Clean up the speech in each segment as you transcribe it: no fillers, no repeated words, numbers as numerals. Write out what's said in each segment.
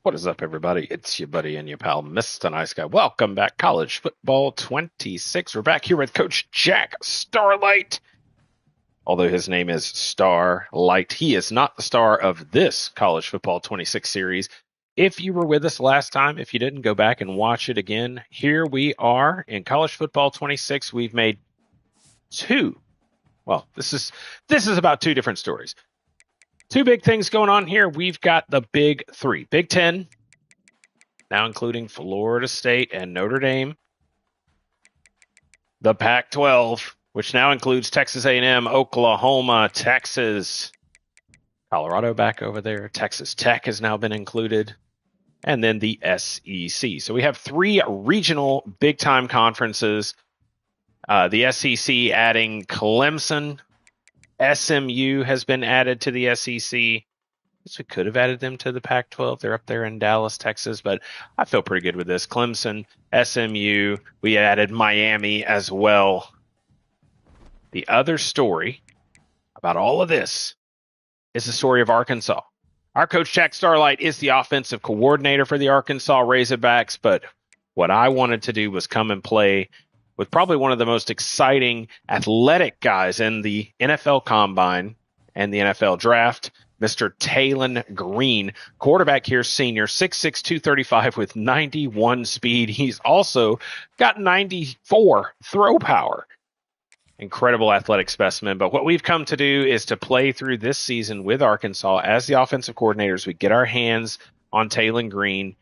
What is up, everybody? It's your buddy and your pal, Mr. Nice Guy. Welcome back, College Football 26. We're back here with Coach Jack Starlite. Although his name is Starlite, he is not the star of this College Football 26 series. If you were with us last time, if you didn't, go back and watch it again. Here we are in College Football 26. We've made this is about two different stories. Two big things going on here. We've got the Big Three. Big Ten, now including Florida State and Notre Dame. The Pac-12, which now includes Texas A&M, Oklahoma, Texas, Colorado back over there. Texas Tech has now been included. And then the SEC. So we have three regional big-time conferences. The SEC adding Clemson. SMU has been added to the SEC. I guess we could have added them to the Pac-12. They're up there in Dallas, Texas, but I feel pretty good with this. Clemson, SMU, we added Miami as well. The other story about all of this is the story of Arkansas. Our coach, Jack Starlite, is the offensive coordinator for the Arkansas Razorbacks, but what I wanted to do was come and play with probably one of the most exciting athletic guys in the NFL Combine and the NFL Draft, Mr. Taylen Green, quarterback here, senior, 6'6", 235 with 91 speed. He's also got 94 throw power. Incredible athletic specimen. But what we've come to do is to play through this season with Arkansas as the offensive coordinators. We get our hands on Taylen Green,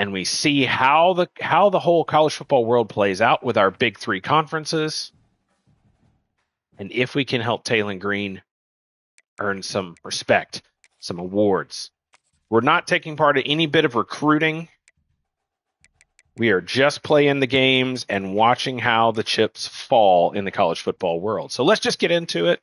and we see how the whole college football world plays out with our big three conferences. And if we can help Taylen Green earn some respect, some awards. We're not taking part in any bit of recruiting. We are just playing the games and watching how the chips fall in the college football world. So let's just get into it.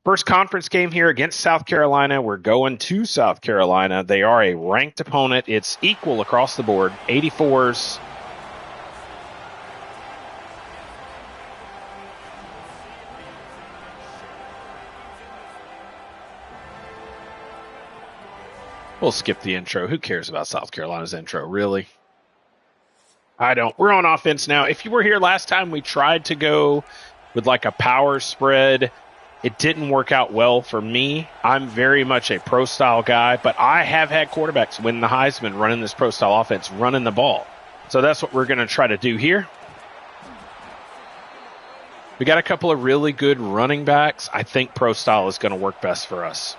First conference game here against South Carolina. We're going to South Carolina. They are a ranked opponent. It's equal across the board. 84s. We'll skip the intro. Who cares about South Carolina's intro, really? I don't. We're on offense now. If you were here last time, we tried to go with like a power spread. It didn't work out well for me. I'm very much a pro-style guy, but I have had quarterbacks win the Heisman running this pro-style offense, running the ball. So that's what we're going to try to do here. We got a couple of really good running backs. I think pro-style is going to work best for us.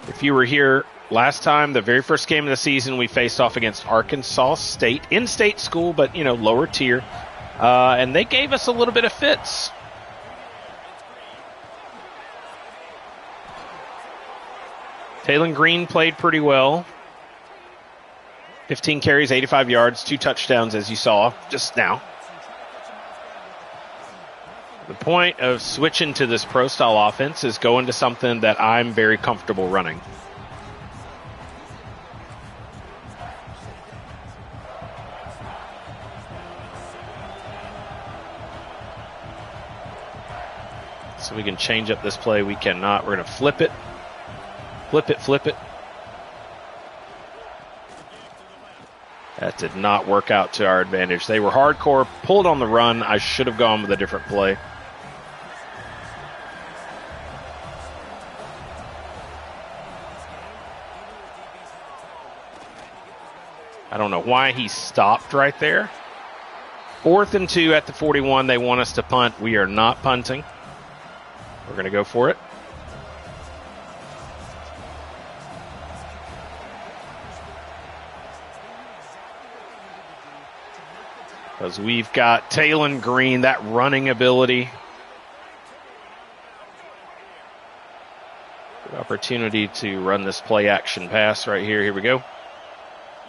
If you were here last time, the very first game of the season, we faced off against Arkansas State, in-state school, but, lower tier. And they gave us a little bit of fits. Taylen Green played pretty well. 15 carries, 85 yards, 2 touchdowns, as you saw just now. The point of switching to this pro-style offense is going to something that I'm very comfortable running. So we can change up this play. We cannot. We're going to flip it. Flip it, flip it. That did not work out to our advantage. They were hardcore, pulled on the run. I should have gone with a different play. I don't know why he stopped right there. 4th and 2 at the 41. They want us to punt. We are not punting. We're going to go for it. Because we've got Taylen Green, that running ability. Good opportunity to run this play action pass right here. Here we go.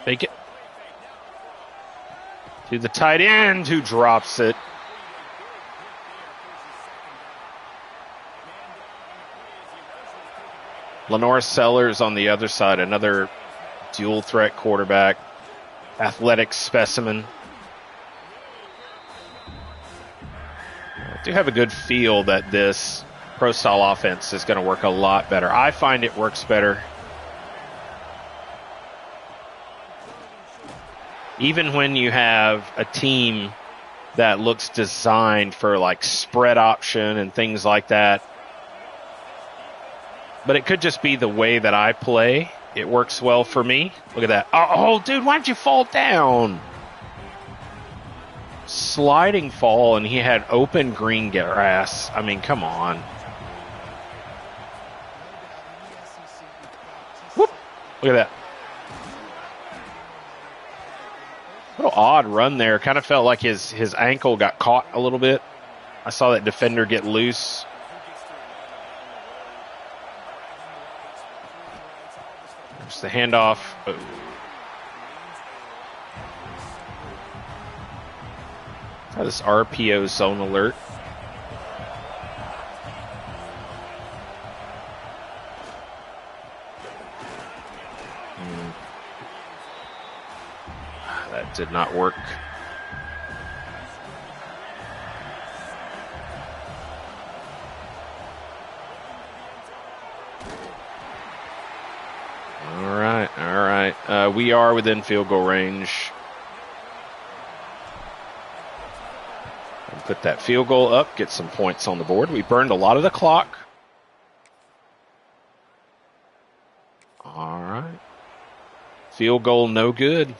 Fake it. To the tight end who drops it. Lenore Sellers on the other side, another dual threat quarterback, athletic specimen. I do have a good feel that this pro style offense is going to work a lot better. I find it works better. Even when you have a team that looks designed for like spread option and things like that. But it could just be the way that I play. It works well for me. Look at that. Oh, dude, why'd you fall down? Sliding fall, and he had open green grass. I mean, come on. Whoop. Look at that. Little odd run there. Kind of felt like his ankle got caught a little bit. I saw that defender get loose. There's the handoff. Oh. Try this RPO zone alert. That did not work. All right. We are within field goal range. Put that field goal up, get some points on the board. We burned a lot of the clock. All right. Field goal, no good.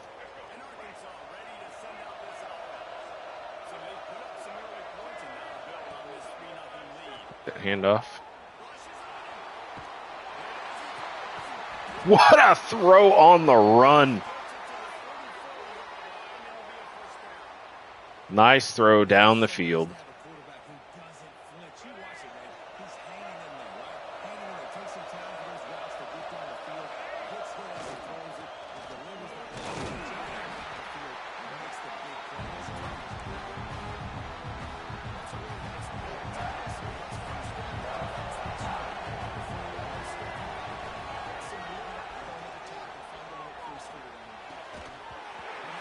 Handoff. What a throw on the run. Nice throw down the field.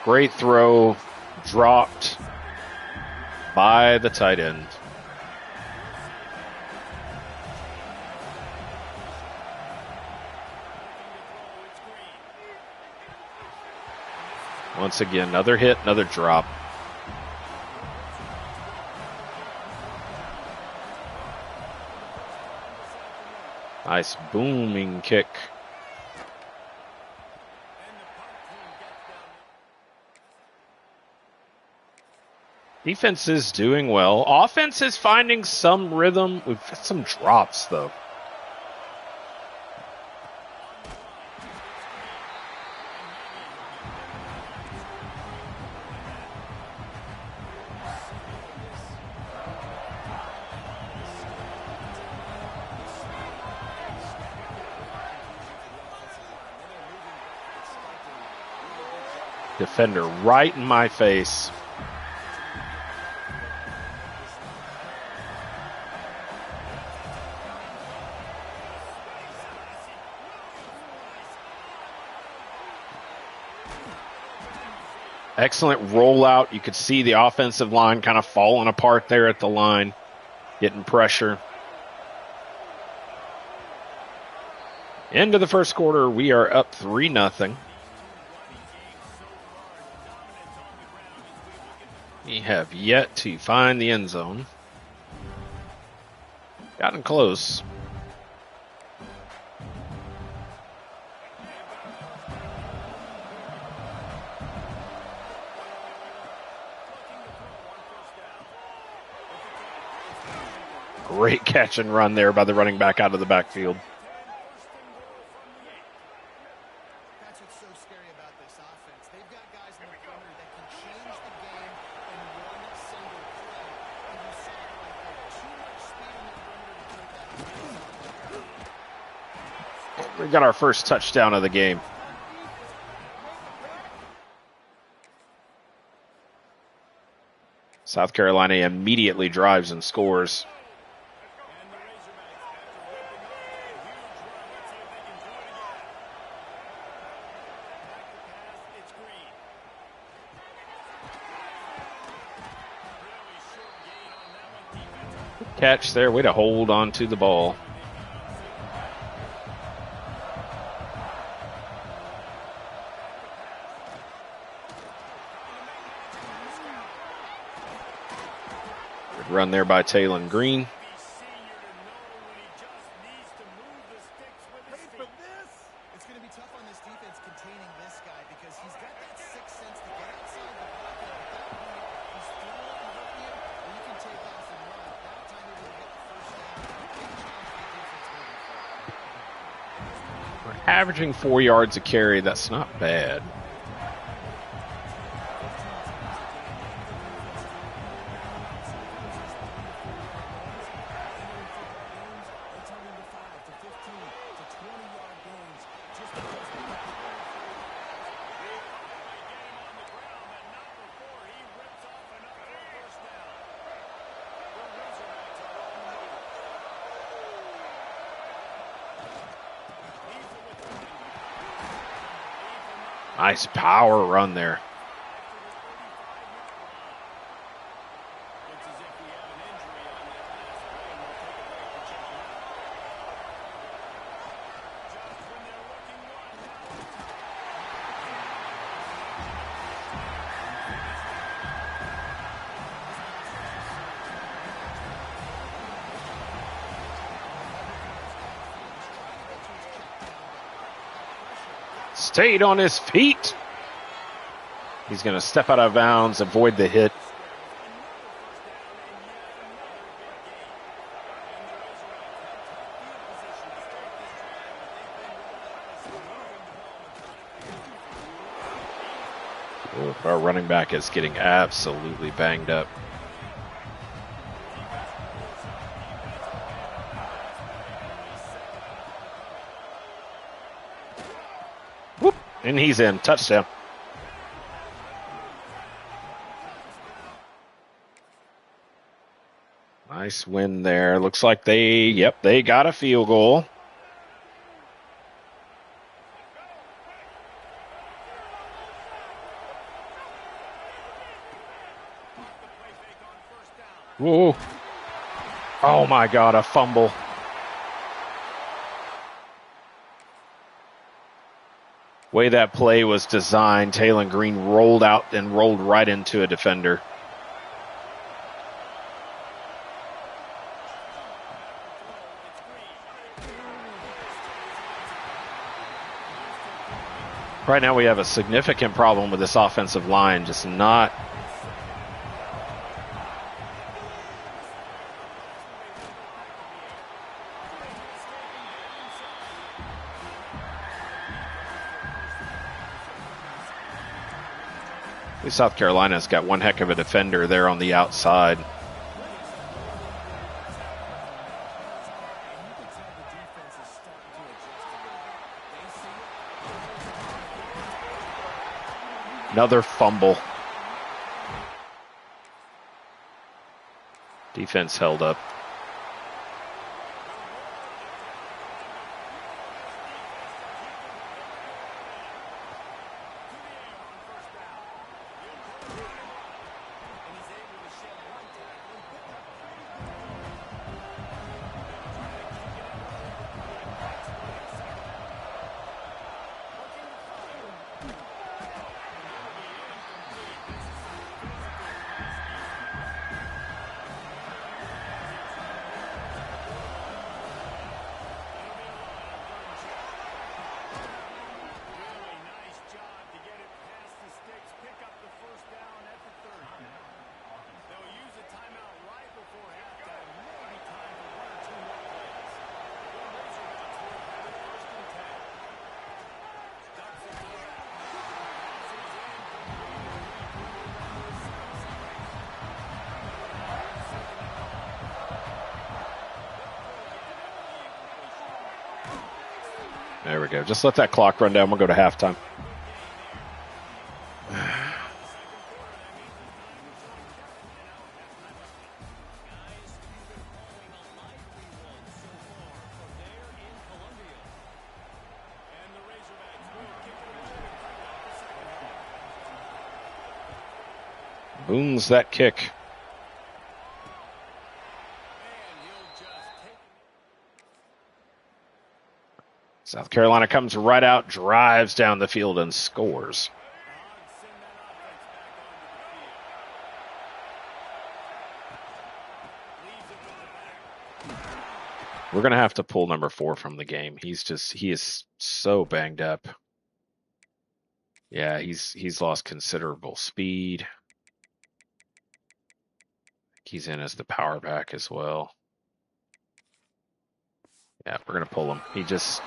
Great throw, dropped by the tight end. Once again, another hit, another drop. Nice booming kick. Defense is doing well. Offense is finding some rhythm. We've got some drops, though. Defender right in my face. Excellent rollout. You could see the offensive line kind of falling apart there at the line, getting pressure. End of the first quarter, we are up 3-0. We have yet to find the end zone. Gotten close. Great catch and run there by the running back out of the backfield. That's what's so scary about this offense. They've got guys in the corner that can change the game in one single play. And you saw it right there. Too much speed in the perimeter to take that. We got our first touchdown of the game. South Carolina immediately drives and scores. catch there. Way to hold on to the ball. Good run there by Taylon Green. It's going to be tough on this defense containing this guy because he's got that sixth sense to get outside the pocket. At that point, he's throwing and hooking you, or you can take off and run. That time able to get the first down. Big challenge for the defense moving forward. We're averaging 4 yards a carry. That's not bad. Nice power run there. Stayed on his feet. He's going to step out of bounds, avoid the hit. Ooh, our running back is getting absolutely banged up. Whoop, and he's in. Touchdown. Nice win there. Looks like they got a field goal. Whoa. Oh my God, a fumble. Way that play was designed, Taylon Green rolled out and rolled right into a defender. Right now we have a significant problem with this offensive line, just not. South Carolina's got one heck of a defender there on the outside. Another fumble. Defense held up. There we go. Just let that clock run down. We'll go to halftime. Booms that kick. South Carolina comes right out, drives down the field, and scores. We're going to have to pull number 4 from the game. He is so banged up. Yeah, he's lost considerable speed. He's in as the power back as well. Yeah, we're going to pull him. He just...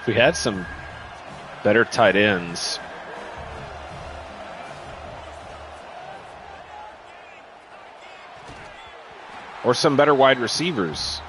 We had some better tight ends. Or some better wide receivers.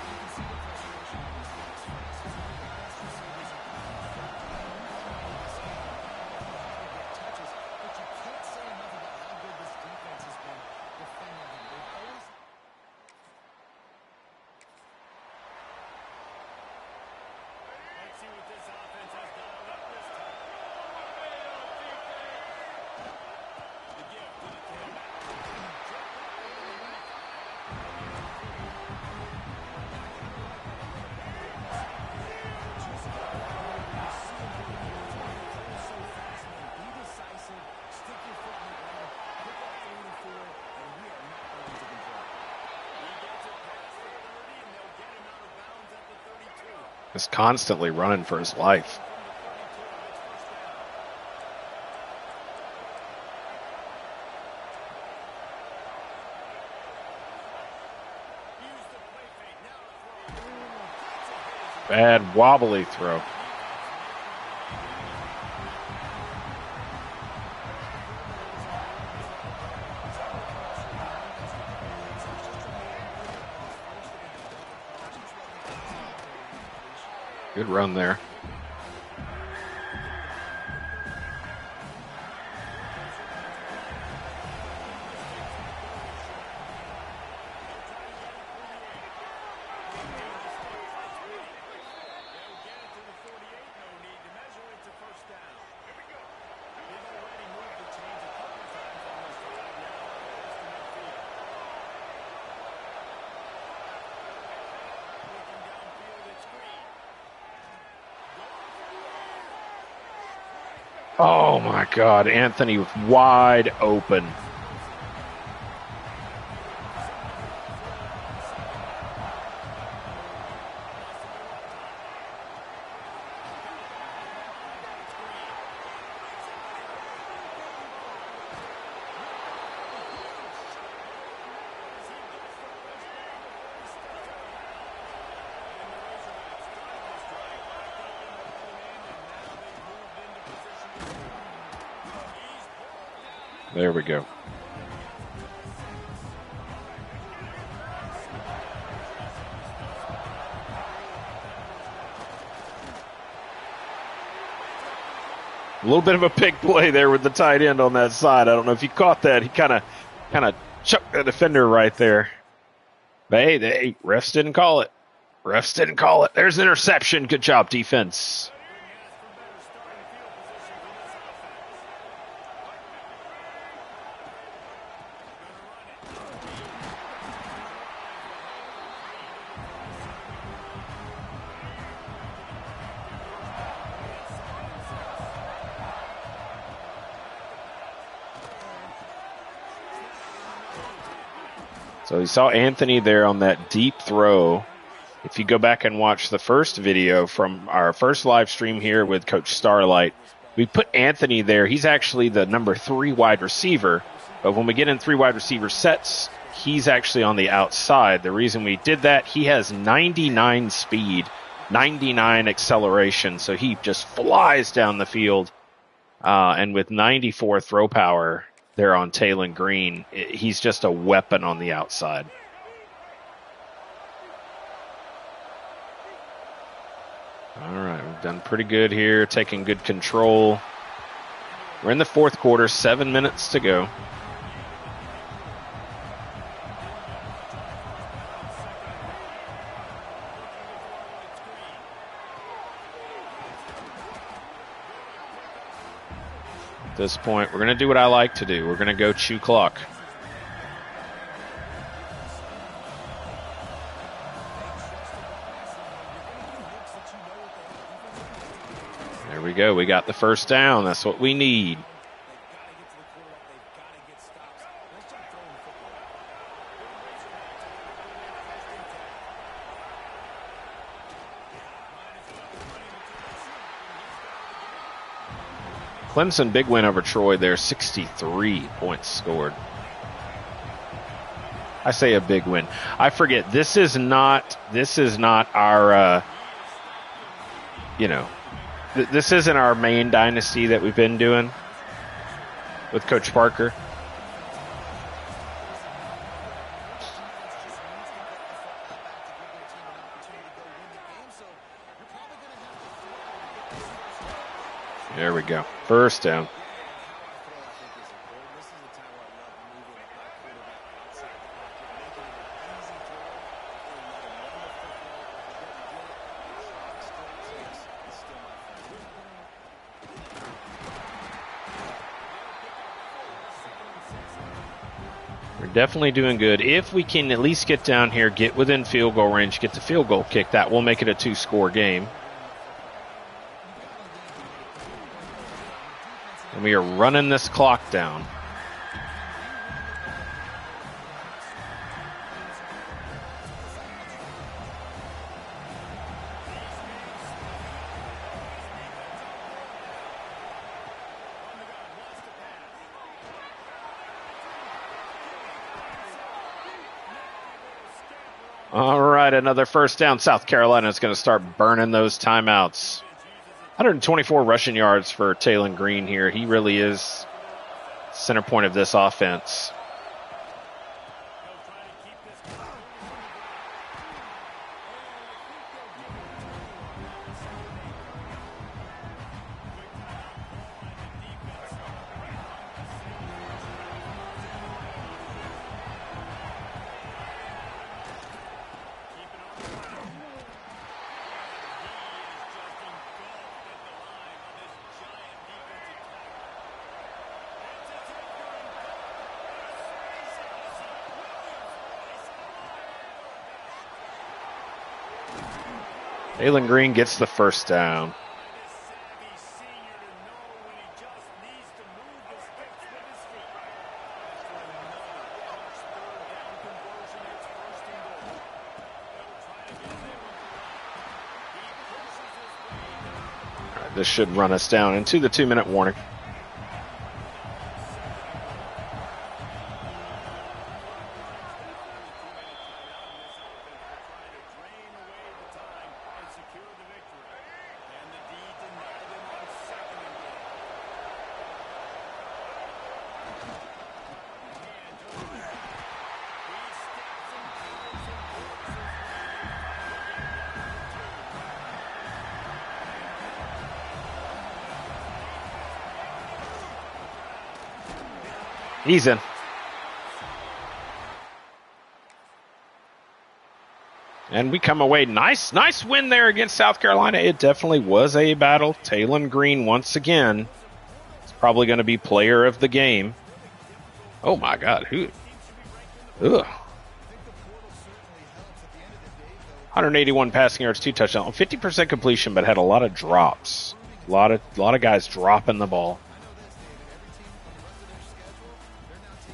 Is constantly running for his life. Bad wobbly throw. Good run there. Oh my God, Anthony wide open. There we go. A little bit of a big play there with the tight end on that side. I don't know if you caught that. He kind of chucked the defender right there. But hey, refs didn't call it. Refs didn't call it. There's an interception. Good job, defense. So you saw Anthony there on that deep throw. If you go back and watch the first video from our first live stream here with Coach Starlite, we put Anthony there. He's actually the number 3 wide receiver. But when we get in 3 wide receiver sets, he's actually on the outside. The reason we did that, he has 99 speed, 99 acceleration. So he just flies down the field. And with 94 throw power there on Taylon Green, he's just a weapon on the outside. All right, we've done pretty good here, taking good control. We're in the fourth quarter, 7 minutes to go. this point. We're going to do what I like to do. We're going to go chew clock. There we go. We got the first down. That's what we need. Clemson, big win over Troy there. 63 points scored. I say a big win. I forget. This is not our, this isn't our main dynasty that we've been doing with Coach Parker. There we go. First down. We're definitely doing good. If we can at least get down here, get within field goal range, get the field goal kick, that will make it a 2-score game. And we are running this clock down. All right, another first down. South Carolina is going to start burning those timeouts. 124 rushing yards for Taylon Green here. He really is center point of this offense. Taylon Green gets the first down. All right, this should run us down into the 2-minute warning. He's in. And we come away. Nice win there against South Carolina. It definitely was a battle. Taylon Green, once again, is probably going to be player of the game. Oh, my God. Who? Ugh. 181 passing yards, 2 touchdowns. 50% completion, but had a lot of drops. A lot of guys dropping the ball.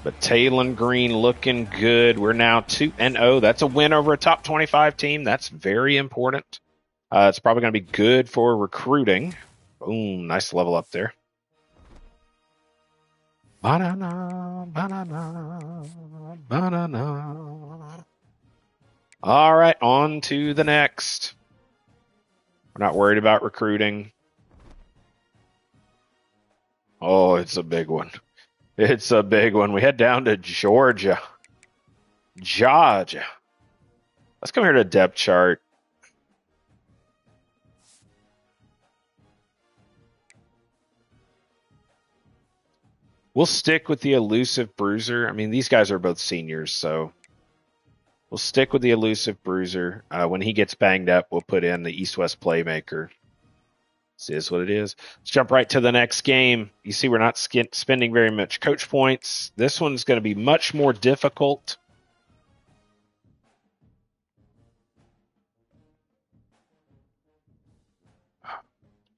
But Taylon Green looking good. We're now 2-0. That's a win over a top 25 team. That's very important. It's probably going to be good for recruiting. Boom, nice level up there. Banana, banana, banana. All right, on to the next. We're not worried about recruiting. Oh, it's a big one. It's a big one. We head down to Georgia. Let's come here to depth chart. We'll stick with the elusive bruiser. I mean, these guys are both seniors, so we'll stick with the elusive bruiser. When he gets banged up, we'll put in the East-West playmaker. This is what it is. Let's jump right to the next game. You see we're not spending very much coach points. This one's going to be much more difficult.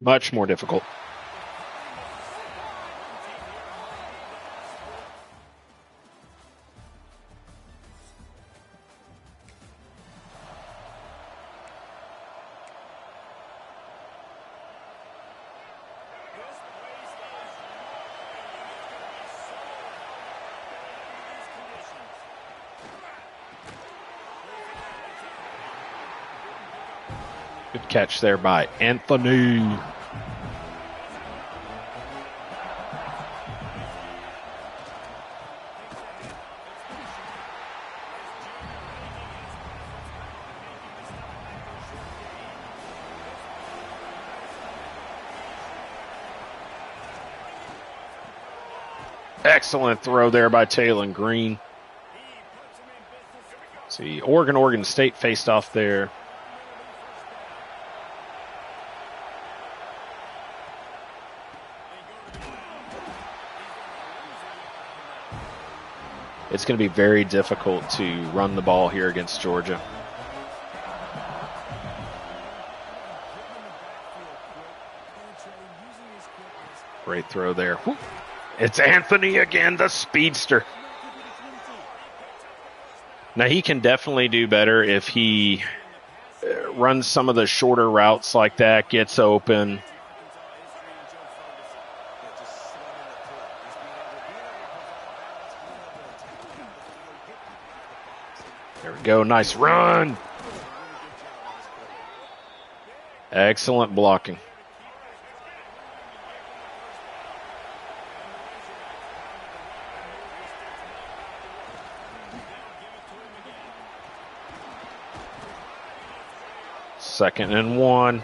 Much more difficult. Good catch there by Anthony. Excellent throw there by Taylor Green. See, Oregon State faced off there. It's going to be very difficult to run the ball here against Georgia. Great throw there. Whoop. It's Anthony again, the speedster. Now, he can definitely do better if he runs some of the shorter routes like that, gets open. There we go. Nice run. Excellent blocking. Second and 1.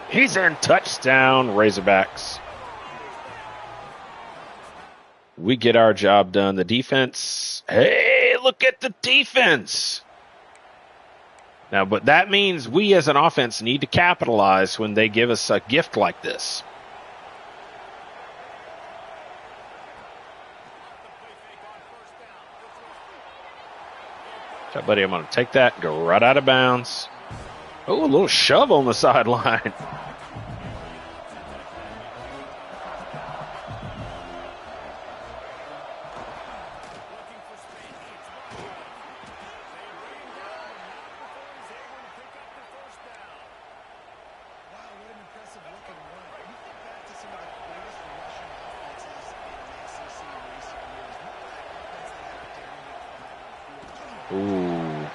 He's in. Touchdown, Razorbacks. We get our job done. The defense, hey, look at the defense. Now, but that means we as an offense need to capitalize when they give us a gift like this. Okay, buddy, I'm going to take that and go right out of bounds. Oh, a little shove on the sideline. Ooh.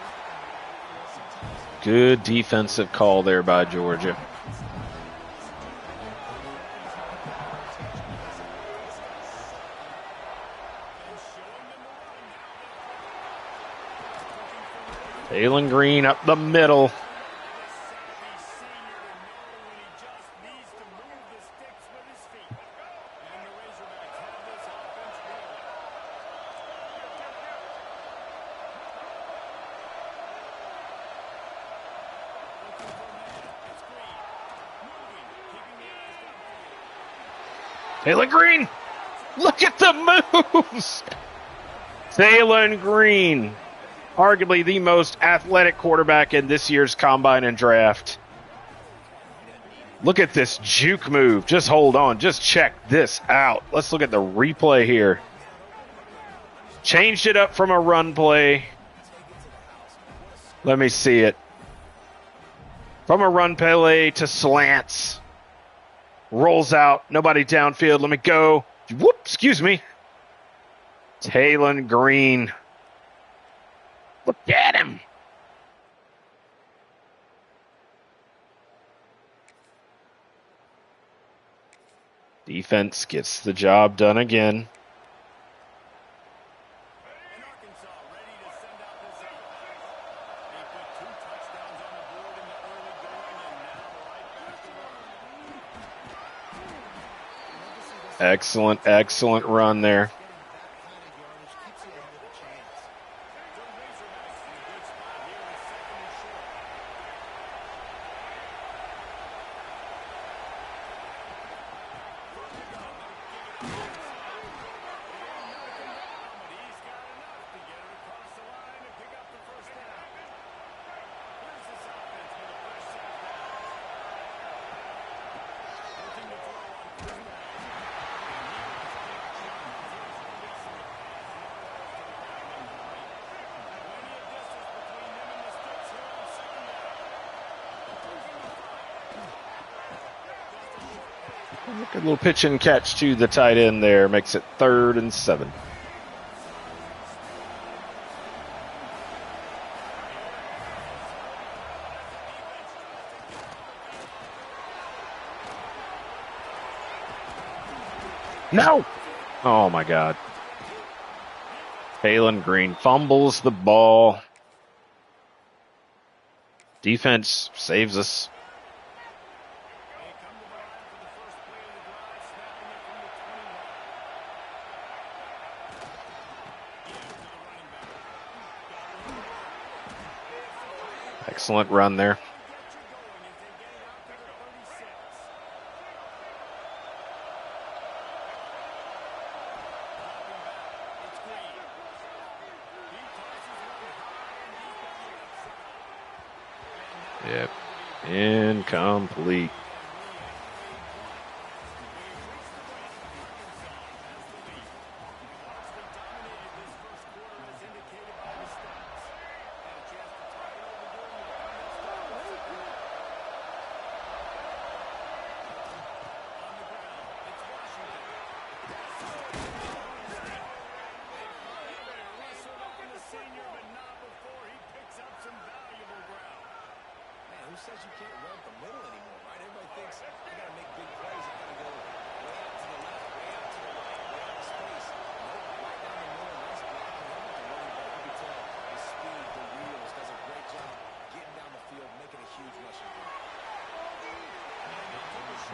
Good defensive call there by Georgia. Taylor Green up the middle. Taylor Green, look at the moves. Taylor Green, arguably the most athletic quarterback in this year's combine and draft. Look at this juke move. Just hold on. Just check this out. Let's look at the replay here. Changed it up from a run play. Let me see it. From a run play to slants. Rolls out. Nobody downfield. Let me go. Whoop, excuse me. Taylor Green. Look at him. Defense gets the job done again. Excellent, excellent run there. Good little pitch and catch to the tight end there. Makes it 3rd and 7. No! Oh, my God. Taylon Green fumbles the ball. Defense saves us. Excellent run there. Yep. Incomplete. Who says you can't run up the middle anymore, right? Everybody thinks I got to make big plays. I got to go way out to the left, way out to the right, way out of space. Nope, right down the middle. Nice block. And how about the running back? You can tell the speed, the wheels, does a great job getting down the field, making a huge rushing play.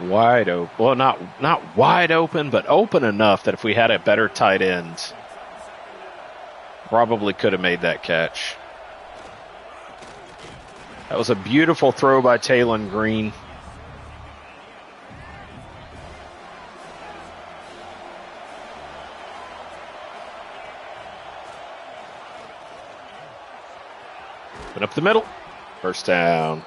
Wide open. Well, not wide open, but open enough that if we had a better tight end, probably could have made that catch. That was a beautiful throw by Taylon Green. Put up the middle. First down.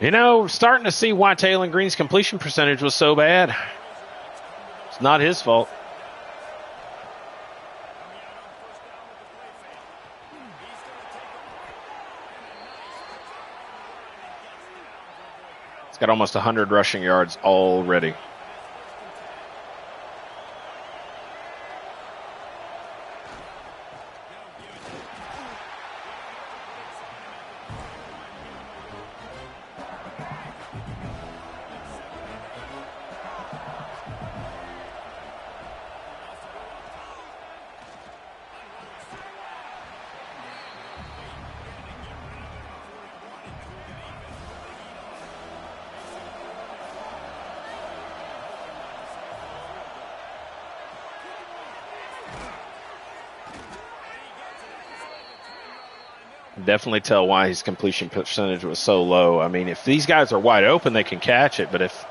You know, starting to see why Taylon Green's completion percentage was so bad. It's not his fault. He's got almost 100 rushing yards already. Definitely tell why his completion percentage was so low. I mean, if these guys are wide open, they can catch it. But if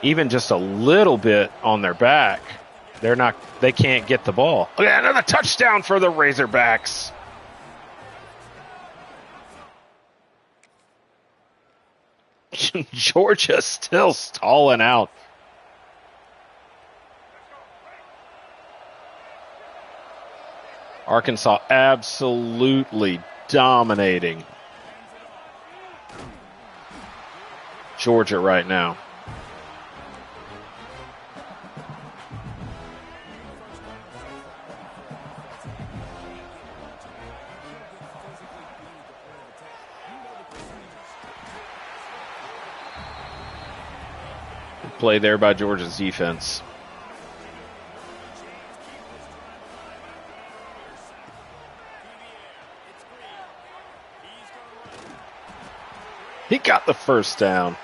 even just a little bit on their back, they can't get the ball. Look at another touchdown for the Razorbacks. Georgia still stalling out. Arkansas absolutely dominating Georgia right now. Good play there by Georgia's defense. He got the first down.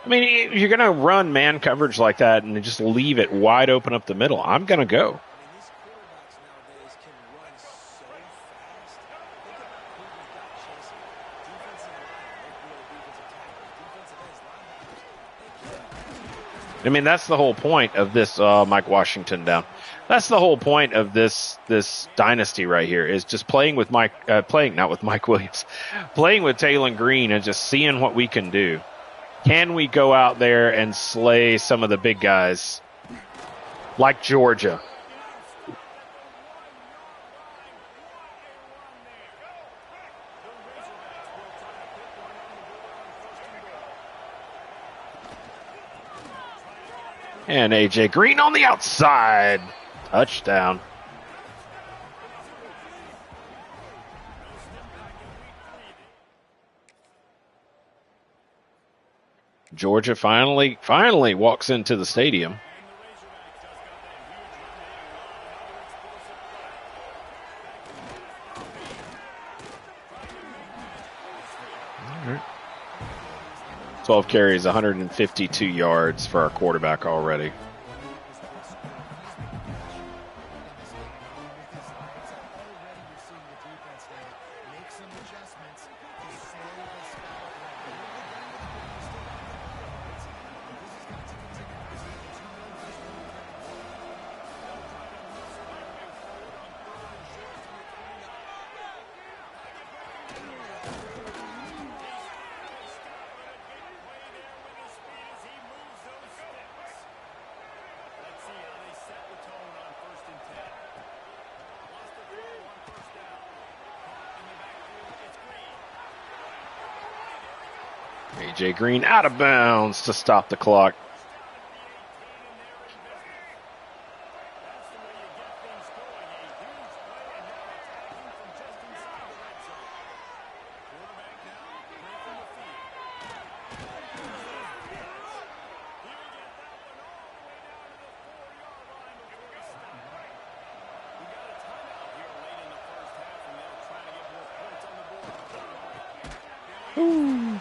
I mean, you're going to run man coverage like that and just leave it wide open up the middle. I'm going to go. I mean, these quarterbacks nowadays can run so fast. Think about who you've got chasing. Defensive line, like real defensive tackles, defensive ends, linebackers. I mean, that's the whole point of this. Mike Washington down. That's the whole point of this dynasty right here is just playing with not with Mike Williams, playing with Taylor Green and just seeing what we can do. Can we go out there and slay some of the big guys like Georgia? And A.J. Green on the outside. Touchdown. Georgia finally walks into the stadium. All right. 12 carries, 152 yards for our quarterback already. A.J. Green out of bounds to stop the clock. Ooh.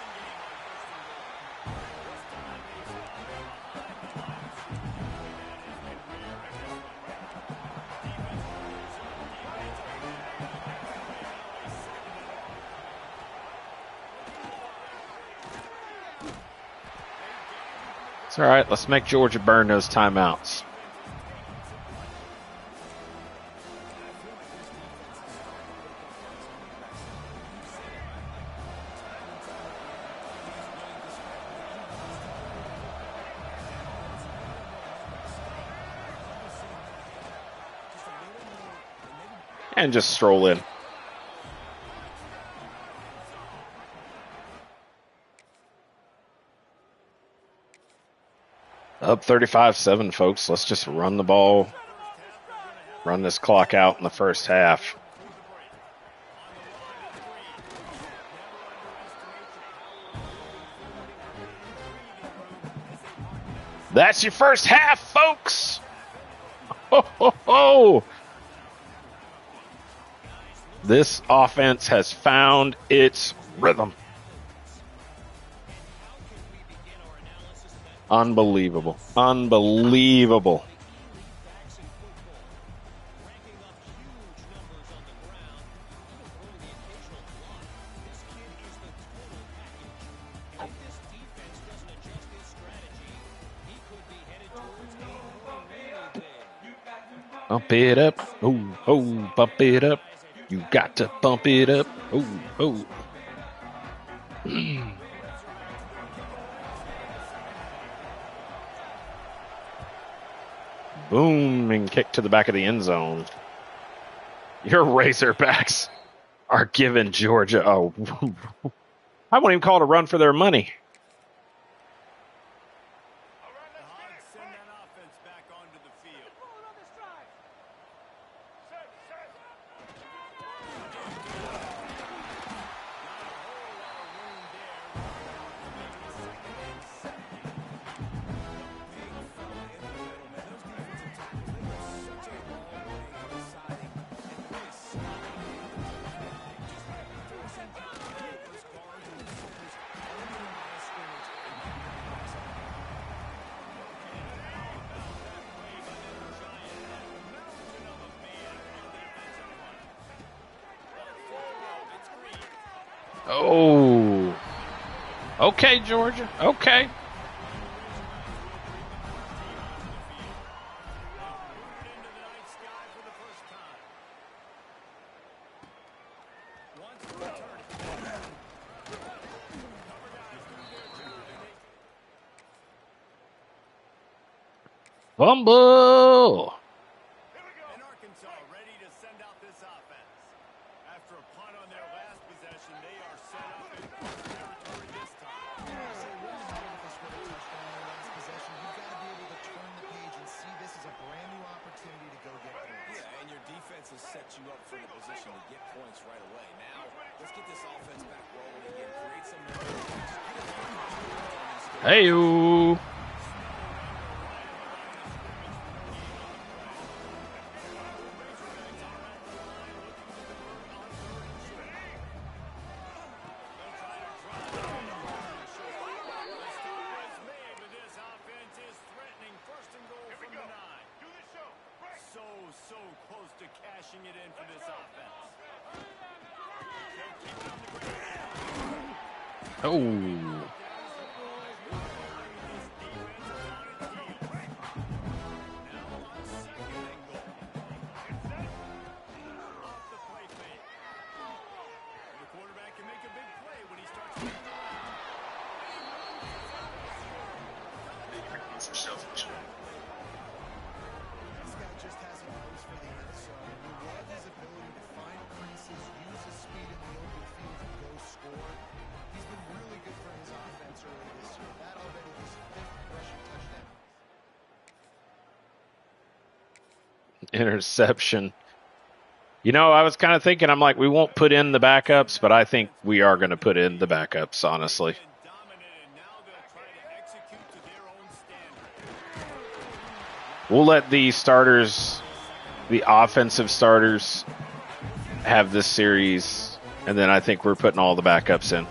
It's all right. Let's make Georgia burn those timeouts. And just stroll in. Up 35-7, folks. Let's just run the ball. Run this clock out in the first half. That's your first half, folks. Ho, ho, ho. This offense has found its rhythm. Unbelievable. Unbelievable. Bump it up. Oh, oh, bump it up. You got to bump it up. Oh, oh. Boom, and kick to the back of the end zone. Your Razorbacks are giving Georgia I won't even call it a run for their money. Oh. Okay, Georgia. Okay. Fumble. And Arkansas ready to send out this offense. After a punt on their last possession, they are set up in territory this time. So what is wrong with this with a touchdown on their last possession? You've got to be able to turn the page and see this as a brand new opportunity to go get points. Yeah, and your defense has set you up for the position to get points right away. Now, let's get this offense back rolling again. Create some momentum. Hey-oo. So close to cashing it in for this offense. Oh. Interception. You know, I was kind of thinking, I'm like, we won't put in the backups, but I think we are going to put in the backups, honestly. We'll let the starters, the offensive starters, have this series, and then I think we're putting all the backups in.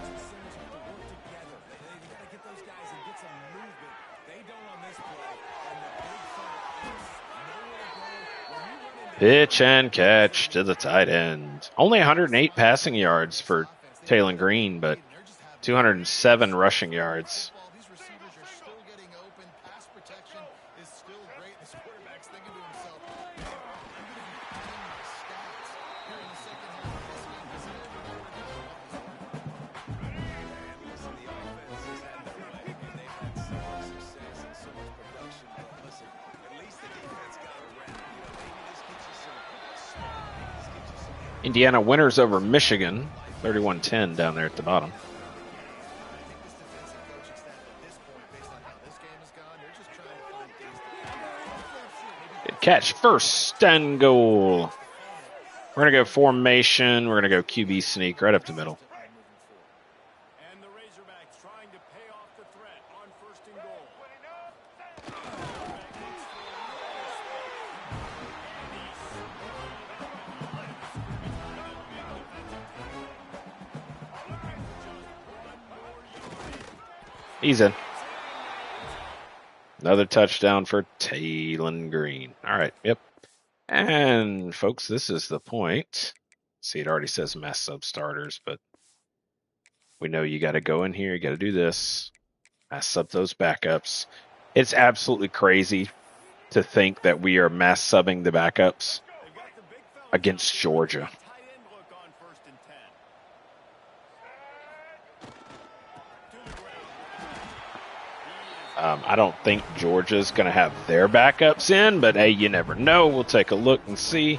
Pitch and catch to the tight end. Only 108 passing yards for Taylon Green, but 207 rushing yards. These receivers are still getting open. Pass protection is still great. This quarterback's thinking to himself, I'm going to be putting my stats here in the second half of this game. This is what we're going to do. And listen, the offense has had their way, and they've had so much success and so much production. But listen, at least the defense got around. You know, maybe this gets you some smart. Maybe this gets you some. Indiana winners over Michigan, 31-10 down there at the bottom. Good catch, first and goal. We're going to go formation. We're going to go QB sneak right up the middle. And the Razorbacks trying to pay off the threat on first and goal. He's in. Another touchdown for Taylon Green. All right, yep. And, folks, this is the point. See, it already says mass sub starters, but we know you got to go in here. You got to do this. Mass up those backups. It's absolutely crazy to think that we are mass subbing the backups against Georgia. I don't think Georgia's going to have their backups in, but hey, you never know. We'll take a look and see.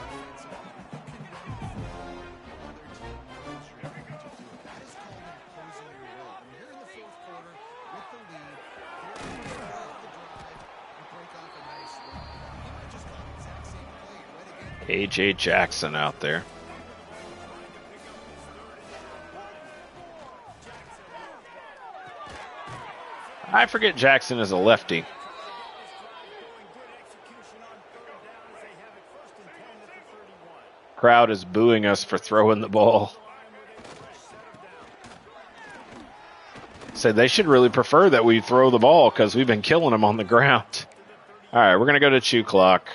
A.J. Jackson out there. I forget Jackson is a lefty. Crowd is booing us for throwing the ball. So they should really prefer that we throw the ball because we've been killing them on the ground. All right, we're going to go to 2 clock.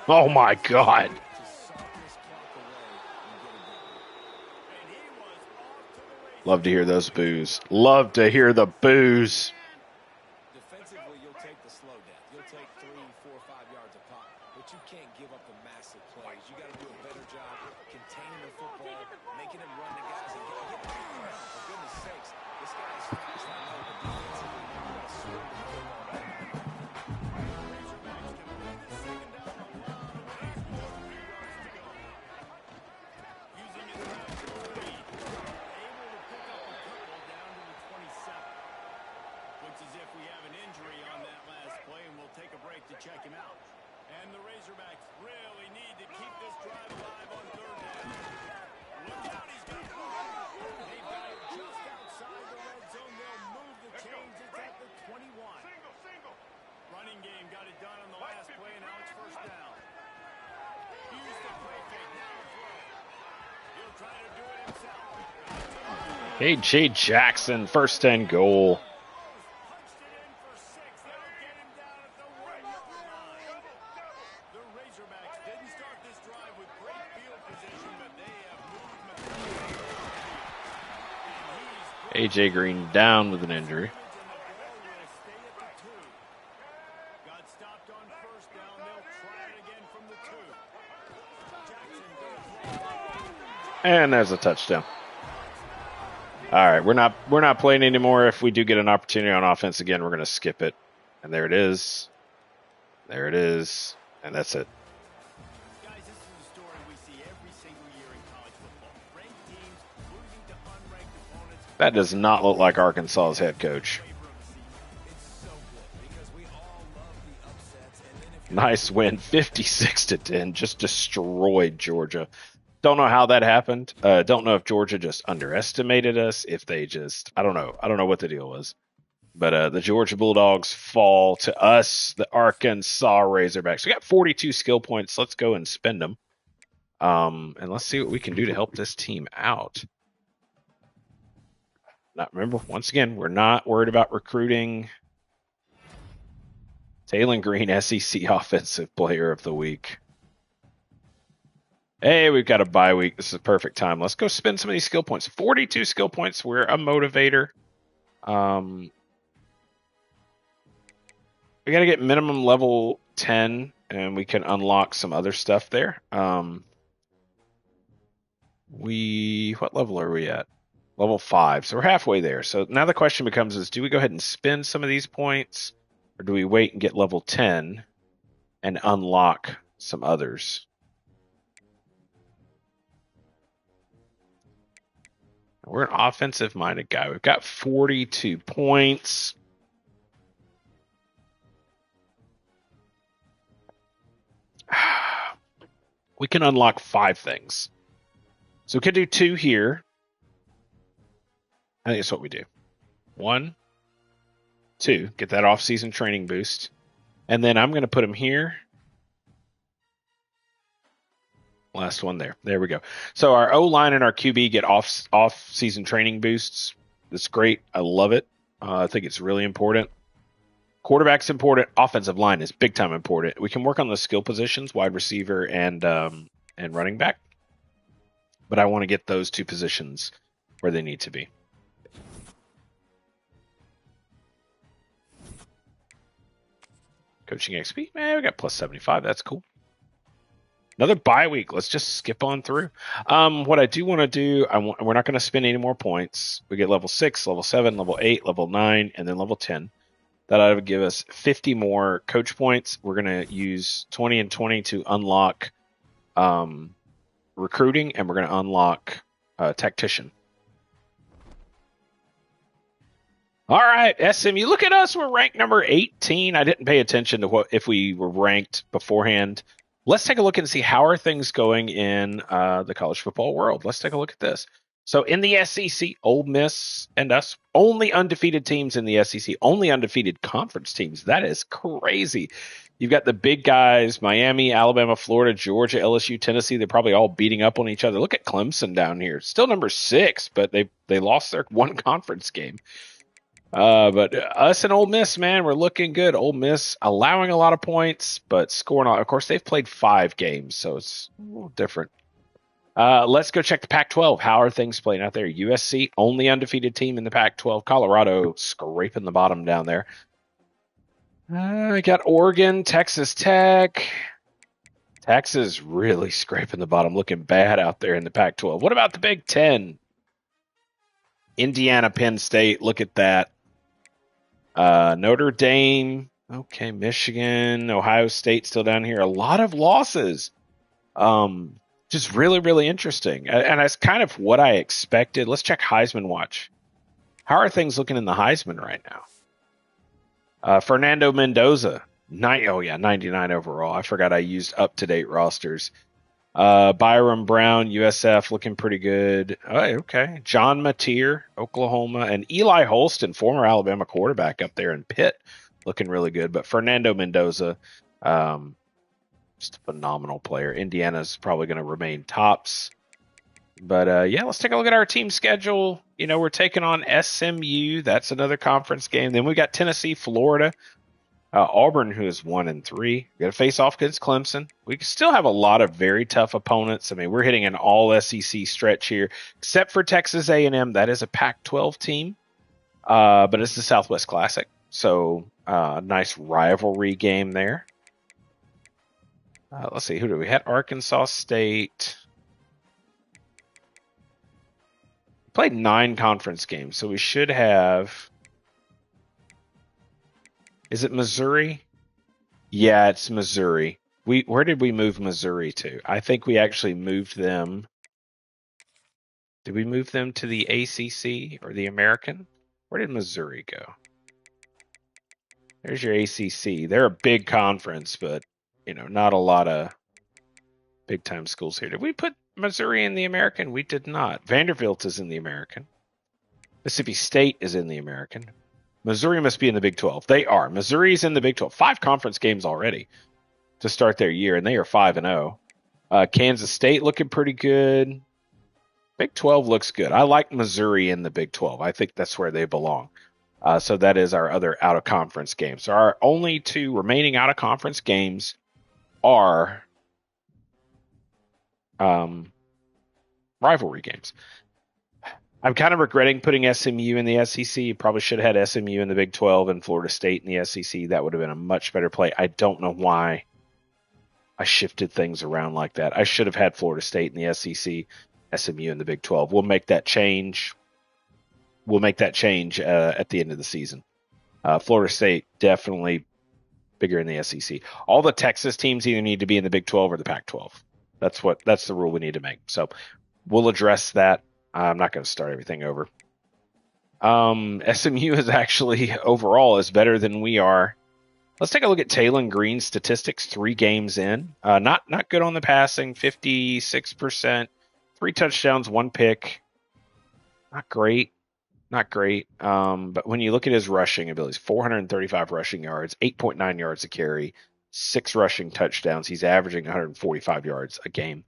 Oh, my God. To sock this clock away and get it done. And he was off to the races. Love to hear those boos. Love to hear the boos. Defensively, you'll take the slow death. You'll take 3, 4, 5 yards a pop, but you can't give up the massive plays. You got to do a better job containing the football, making him run the guys, and get the ground. For goodness sakes, this guy is fast. I know, but defensively, you got to swing the football back. Using his natural speed, able to pick up a couple down to the 27. Looks as if we have an injury on that last play, and we'll take a break to check him out. And the Razorbacks really need to keep this drive alive on third down. Look out, he's got the ball. They've got it just outside the red zone. They'll move the chains. It's at the 21. Running game got it done on the last play, and now it's first down. Use the play fake, now throw. He'll try to do it himself. A.J. Jackson, first and goal. Punched it in for 6. That'll get him down at the 1-yard line. The Razorbacks didn't start this drive with great field position, but they have moved methodically. And he's A.J. Green down with an injury. and the ball will stay at the 2. Got stopped on first down. They'll try it again from the 2. Jackson goes. And there's a touchdown. All right, we're not playing anymore. If we do get an opportunity on offense again, we're going to skip it. And there it is. There it is. And that's it. Guys, this is a story we see every single year in college football. Ranked teams losing to unranked opponents. That does not look like Arkansas's head coach. Flavor of the season. It's so good because we all love the upsets, and then if Nice win, 56-10. Just destroyed Georgia. Don't know how that happened. Don't know if Georgia just underestimated us. If they just, I don't know. I don't know what the deal was. But the Georgia Bulldogs fall to us, the Arkansas Razorbacks. We got 42 skill points. Let's go and spend them. And let's see what we can do to help this team out. Not remember, once again, we're not worried about recruiting. Taylor Green, SEC Offensive Player of the Week. Hey, we've got a bye week. This is a perfect time. Let's go spend some of these skill points. 42 skill points. We're a motivator. We got to get minimum level 10, and we can unlock some other stuff there. What level are we at? Level 5. So we're halfway there. So now the question becomes is, do we go ahead and spend some of these points, or do we wait and get level 10 and unlock some others? We're an offensive-minded guy. We've got 42 points. We can unlock 5 things. So we could do 2 here. I think that's what we do. 1, 2, get that off-season training boost. And then I'm going to put them here. Last one there. There we go. So our O-line and our QB get off-season training boosts. That's great. I love it. I think it's really important. Quarterback's important. Offensive line is big time important. We can work on the skill positions, wide receiver and running back. But I want to get those 2 positions where they need to be. Coaching XP. We got plus 75. That's cool. Another bye week. Let's just skip on through. What I do want to do, we're not going to spend any more points. We get level 6, level 7, level 8, level 9, and then level 10. That would give us 50 more coach points. We're going to use 20 and 20 to unlock recruiting, and we're going to unlock tactician. All right, SMU. Look at us. We're ranked number 18. I didn't pay attention to if we were ranked beforehand. Let's take a look and see how are things going in the college football world. Let's take a look at this. So in the SEC, Ole Miss and us, only undefeated teams in the SEC, only undefeated conference teams. That is crazy. You've got the big guys, Miami, Alabama, Florida, Georgia, LSU, Tennessee. They're probably all beating up on each other. Look at Clemson down here. Still number 6, but they lost their one conference game. But us and Ole Miss, man, we're looking good. Ole Miss allowing a lot of points, but scoring. Of course, they've played 5 games, so it's a little different. Let's go check the Pac-12. How are things playing out there? USC, only undefeated team in the Pac-12. Colorado scraping the bottom down there. I got Oregon, Texas Tech. Texas really scraping the bottom, looking bad out there in the Pac-12. What about the Big Ten? Indiana, Penn State, look at that. Notre Dame, okay, Michigan, Ohio State still down here. A lot of losses. Just really, really interesting. And that's kind of what I expected. Let's check Heisman Watch. How are things looking in the Heisman right now? Fernando Mendoza, 99 overall. I forgot I used up-to-date rosters. Byram Brown, USF, looking pretty good. Oh, okay. John Mateer, Oklahoma, and Eli Holston, former Alabama quarterback up there in Pitt, looking really good. But Fernando Mendoza, just a phenomenal player. Indiana's probably going to remain tops. But yeah, let's take a look at our team schedule. You know, we're taking on SMU. That's another conference game. Then we got Tennessee, Florida. Auburn, who is 1-3, we got to face off against Clemson. We still have a lot of very tough opponents. I mean, we're hitting an all SEC stretch here, except for Texas A&M. That is a Pac-12 team, but it's the Southwest Classic, so nice rivalry game there. Let's see, who do we have? Arkansas State. We played 9 conference games, so we should have. Is it Missouri? Yeah, it's Missouri. Where did we move Missouri to? I think we actually moved them. Did we move them to the ACC or the American? Where did Missouri go? There's your ACC. They're a big conference, but you know, not a lot of big time schools here. Did we put Missouri in the American? We did not. Vanderbilt is in the American. Mississippi State is in the American. Missouri must be in the Big 12. They are. Missouri's in the Big 12. 5 conference games already to start their year, and they are 5-0. Kansas State looking pretty good. Big 12 looks good. I like Missouri in the Big 12. I think that's where they belong. So that is our other out-of-conference game. So our only 2 remaining out-of-conference games are rivalry games. I'm kind of regretting putting SMU in the SEC. Probably should have had SMU in the Big 12 and Florida State in the SEC. That would have been a much better play. I don't know why I shifted things around like that. I should have had Florida State in the SEC, SMU in the Big 12. We'll make that change. At the end of the season. Florida State definitely bigger in the SEC. All the Texas teams either need to be in the Big 12 or the Pac-12. That's the rule we need to make. So we'll address that. I'm not going to start everything over. SMU is actually overall is better than we are. Let's take a look at Taylon Green's statistics. 3 games in, not good on the passing. 56%, 3 touchdowns, 1 pick. Not great. But when you look at his rushing abilities, 435 rushing yards, 8.9 yards a carry, 6 rushing touchdowns. He's averaging 145 yards a game,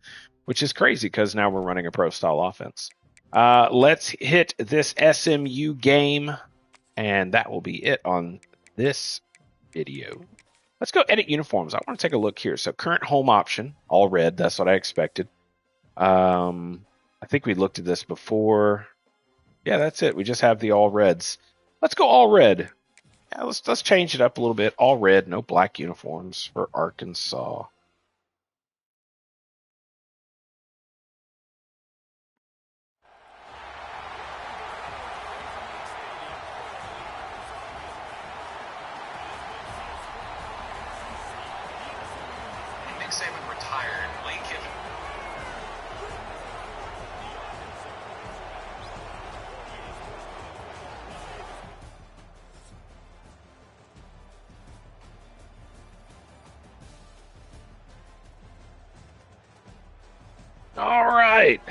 which is crazy because now we're running a pro style offense. Let's hit this SMU game, and that will be it on this video. Let's go edit uniforms. I want to take a look here. So current home option, all red. That's what I expected. I think we looked at this before. Yeah, that's it. We just have the all reds. Let's go all red. Yeah, let's change it up a little bit. All red, no black uniforms for Arkansas. Nick Saban retired. Lane Kiffin. All right.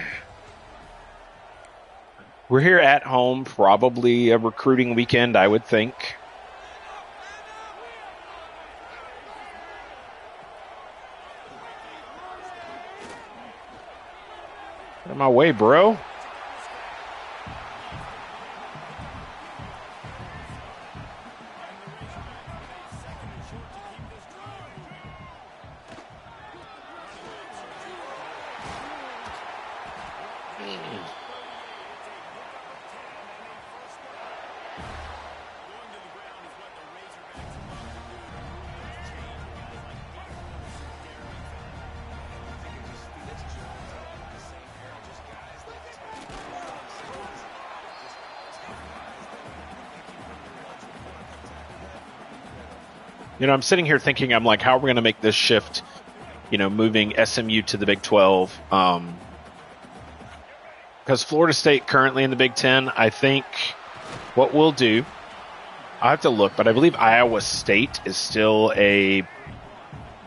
We're here at home, probably a recruiting weekend, I would think. Out of my way, bro. You know, I'm sitting here thinking, I'm like, how are we going to make this shift? You know, moving SMU to the Big 12. Because Florida State currently in the Big 10, I think what we'll do, I have to look, but I believe Iowa State is still a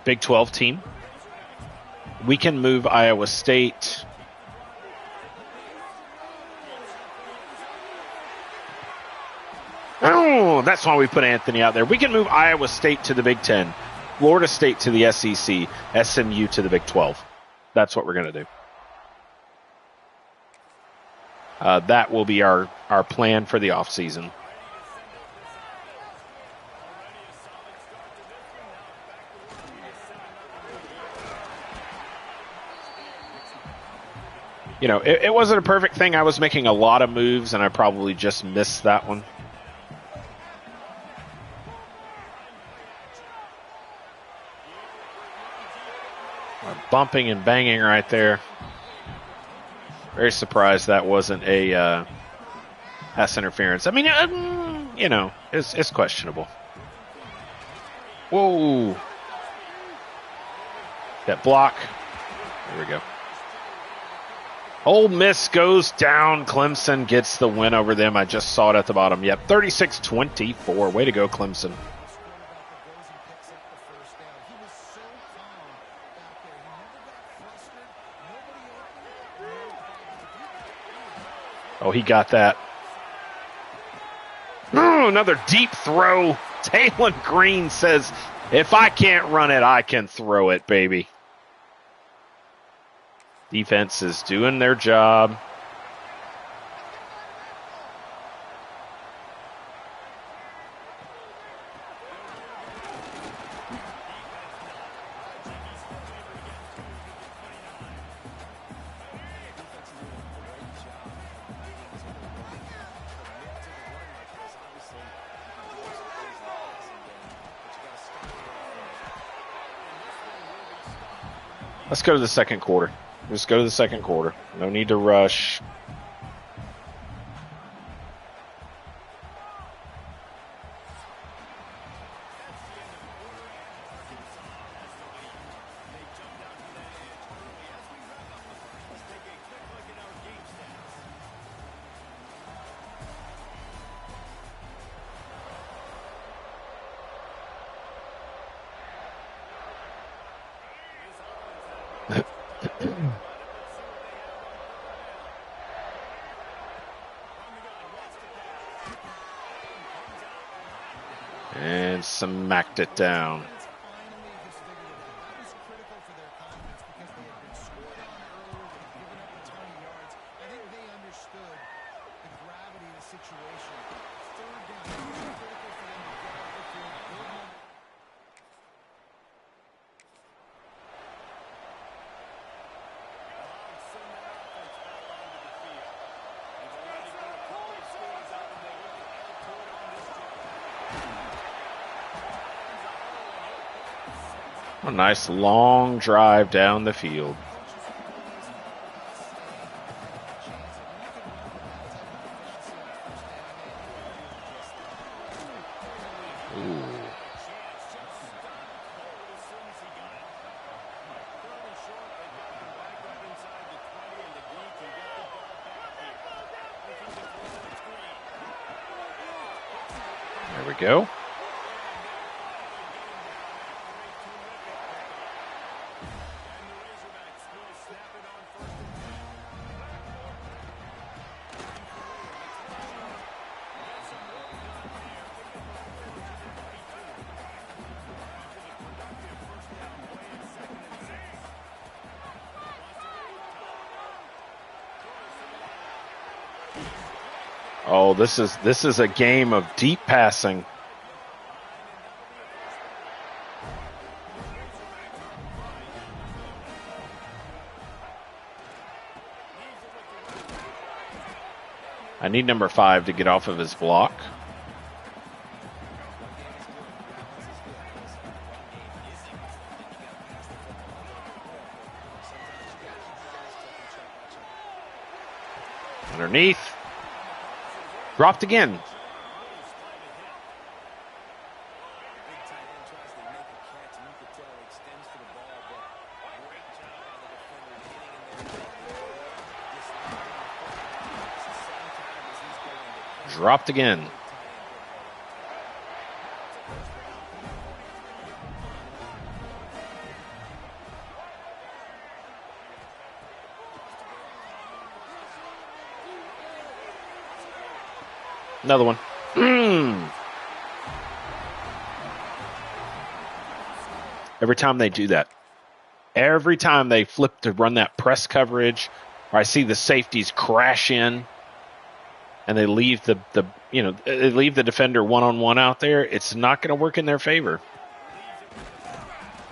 Big 12 team. We can move Iowa State. Oh, that's why we put Anthony out there. We can move Iowa State to the Big 10, Florida State to the SEC, SMU to the Big 12. That's what we're going to do. That will be our plan for the offseason. You know, it wasn't a perfect thing. I was making a lot of moves, and I probably just missed that one. Bumping and banging right there. Very surprised that wasn't a pass interference. I mean, you know, it's questionable. Whoa. That block. There we go. Ole Miss goes down. Clemson gets the win over them. I just saw it at the bottom. Yep, 36-24. Way to go, Clemson. Oh, he got that. Oh, another deep throw. Taylon Green says, if I can't run it, I can throw it, baby. Defense is doing their job. Let's go to the second quarter. Just go to the second quarter. No need to rush. And smacked it down. A nice long drive down the field. Ooh. There we go. Oh, this is a game of deep passing. I need number 5 to get off of his block. Underneath. Dropped again. dropped again. Another one. Every time they do that, every time they flip to run that press coverage, or I see the safeties crash in, and they leave they leave the defender one-on-one out there, it's not going to work in their favor.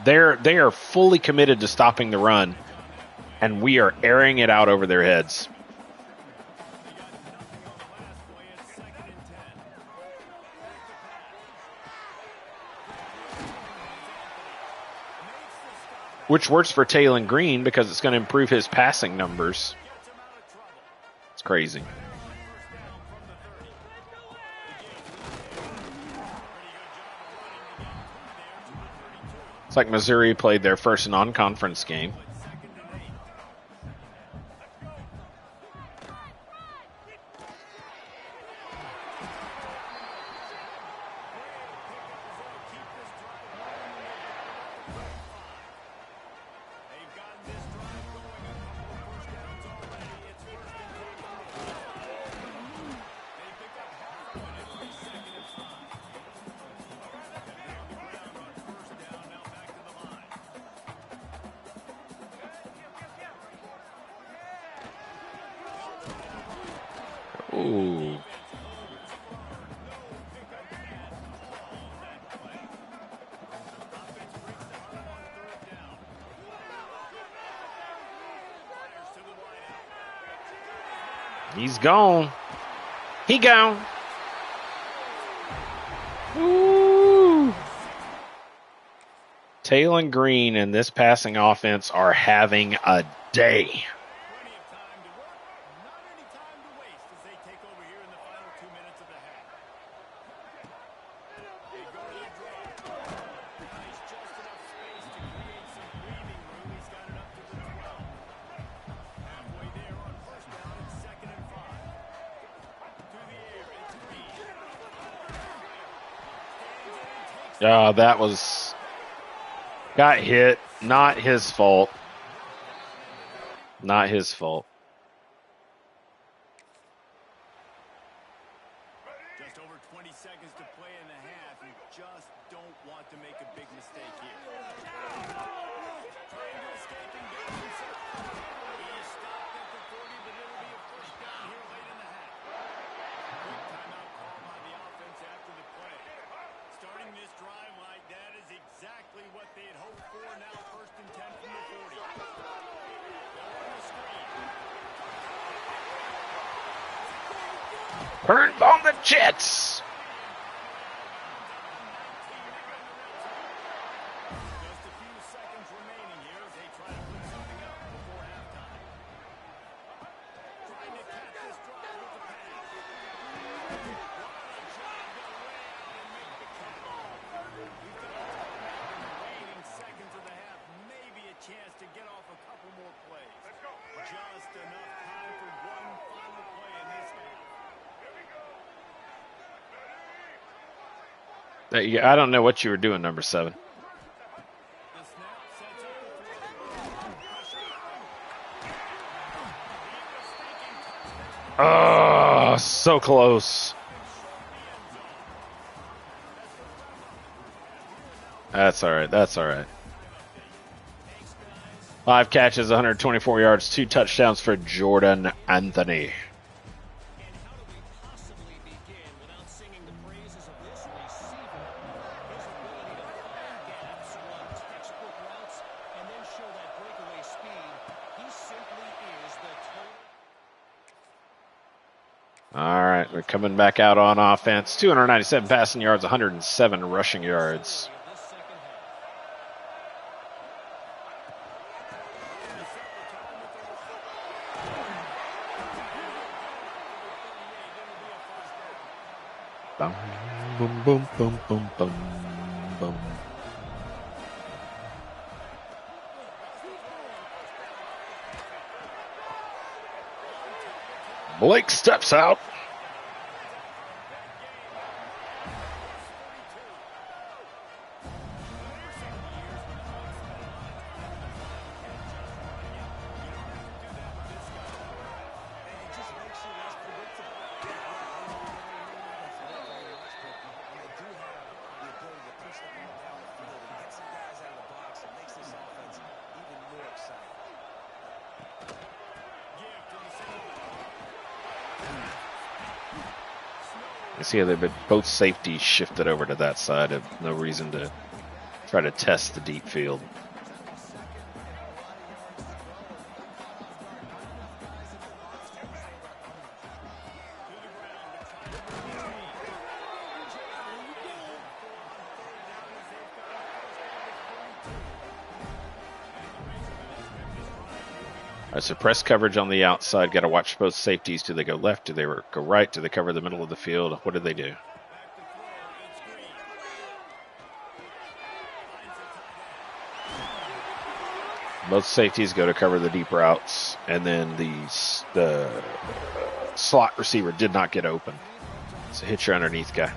They are fully committed to stopping the run, and we are airing it out over their heads. Which works for Taylon Green because it's going to improve his passing numbers. It's crazy. It's like Missouri played their first non-conference game. Ooh. He's gone. He gone. Ooh. Taylon Green and this passing offense are having a day. That got hit. Not his fault. Not his fault. Just over 20 seconds to play in the half. You just don't want to make a big mistake here. Trying to escape and get himself. He stopped at the 40, but it'll be a first down here late in the half. Quick timeout call by the offense after the play. Starting this drive like that is exactly what they had hoped for. Now first and 10 from the 40. They'll run the screen. Burned on the Jets. Just a few seconds remaining here as they try to put something up before halftime. Trying to catch this drive with the pass. What a job to lay out and make the catch. We've got to talk about in the remaining seconds of the half. Maybe a chance to get off a couple more plays. Just enough time for one final play in this half. I don't know what you were doing, number 7. The snap sets up the throw. Oh, so close. That's all right. That's all right. 5 catches, 124 yards, 2 touchdowns for Jordan Anthony. All right, we're coming back out on offense. 297 passing yards, 107 rushing yards. Boom, boom, boom, boom, boom, boom, boom. Blake steps out. I see how both safeties shifted over to that side. Of no reason to try to test the deep field. I suppress coverage on the outside. Got to watch both safeties. Do they go left? Do they go right? Do they cover the middle of the field? What do they do? Both safeties go to cover the deep routes, and then the slot receiver did not get open. So hit your underneath guy.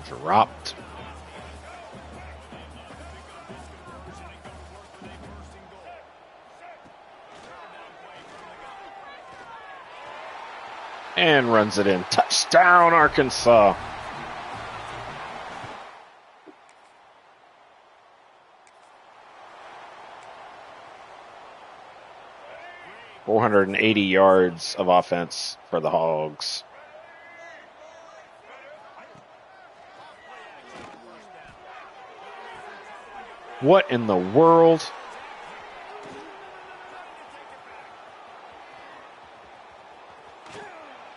Dropped. And runs it in. Touchdown, Arkansas. .480 yards of offense for the Hogs. What in the world?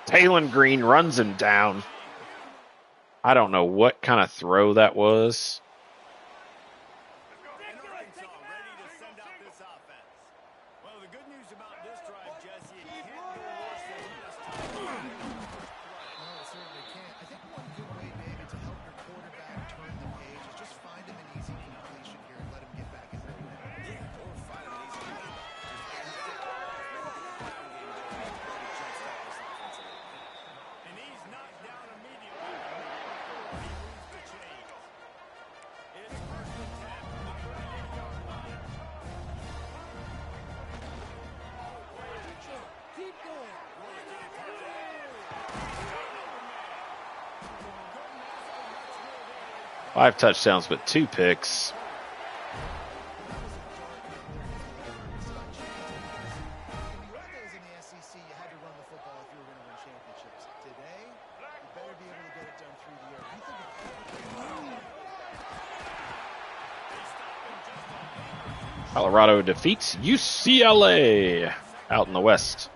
Taylon Green runs him down. I don't know what kind of throw that was. Well, the good news about this drive, Jesse, it can't go worse than last time. No, it certainly can't. I think one good way, maybe, to help your quarterback turn the page is just find him an easy completion here and let him get back in there. Yeah, or find an easy one. And he's knocked down immediately. He moves the chains. It's first and 10 from the 38-yard line. Keep going. 5 touchdowns, but 2 picks. In the old days in the SEC, you had to run the football if you were going to win championships. Today, you better be able to get it done through the air. You think of Colorado defeats UCLA out in the West.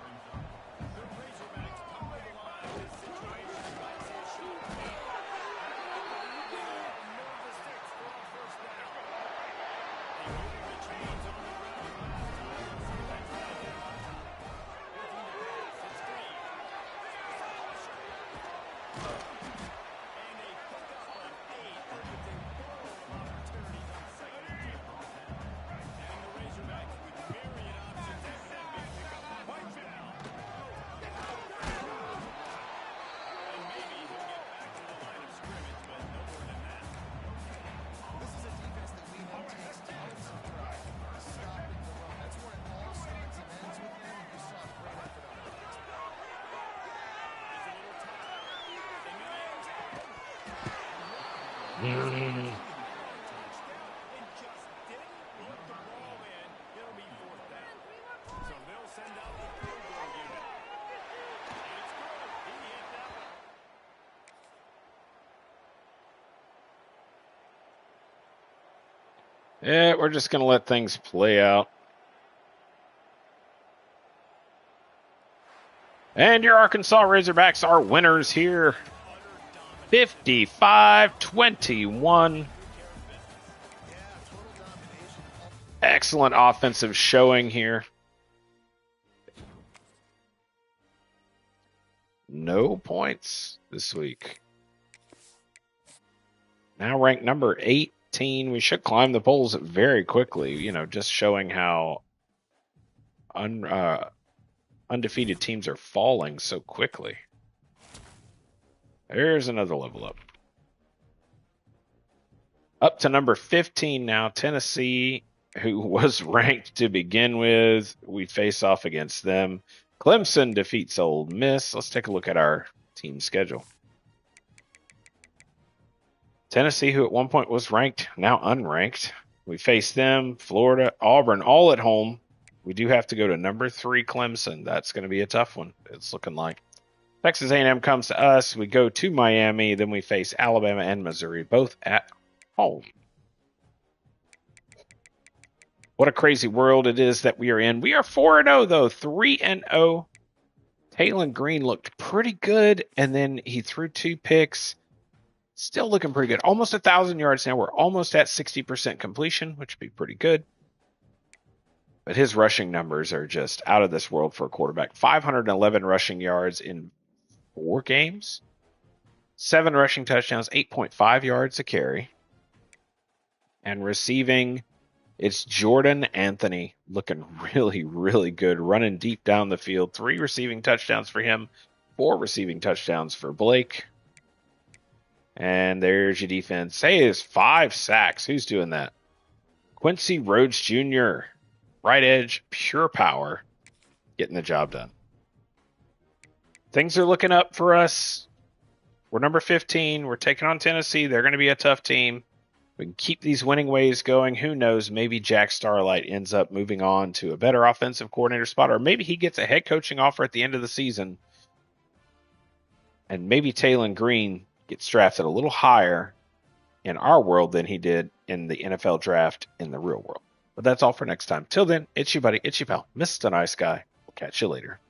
Yeah, we're just going to let things play out. And your Arkansas Razorbacks are winners here. 55-21. Excellent offensive showing here. No points this week. Now ranked number 18. We should climb the polls very quickly, you know, just showing how undefeated teams are falling so quickly. There's another level up. Up to number 15 now, Tennessee, who was ranked to begin with. We face off against them. Clemson defeats Ole Miss. Let's take a look at our team schedule. Tennessee, who at one point was ranked, now unranked. We face them, Florida, Auburn, all at home. We do have to go to number 3 Clemson. That's going to be a tough one, it's looking like. Texas A&M comes to us. We go to Miami. Then we face Alabama and Missouri, both at home. What a crazy world it is that we are in. We are 4-0, though. 3-0. Taylon Green looked pretty good, and then he threw 2 picks. Still looking pretty good. Almost 1,000 yards now. We're almost at 60% completion, which would be pretty good. But his rushing numbers are just out of this world for a quarterback. 511 rushing yards in 4 games. 7 rushing touchdowns, 8.5 yards a carry. And receiving, it's Jordan Anthony looking really, really good. Running deep down the field. 3 receiving touchdowns for him. 4 receiving touchdowns for Blake. And there's your defense. Hey, it's 5 sacks. Who's doing that? Quincy Rhodes Jr., right edge, pure power, getting the job done. Things are looking up for us. We're number 15. We're taking on Tennessee. They're going to be a tough team. We can keep these winning ways going. Who knows? Maybe Jack Starlite ends up moving on to a better offensive coordinator spot, or maybe he gets a head coaching offer at the end of the season. And maybe Taylon Green gets drafted a little higher in our world than he did in the NFL draft in the real world. But that's all for next time. Till then, it's your buddy, it's your pal, Mr. Nice Guy. We'll catch you later.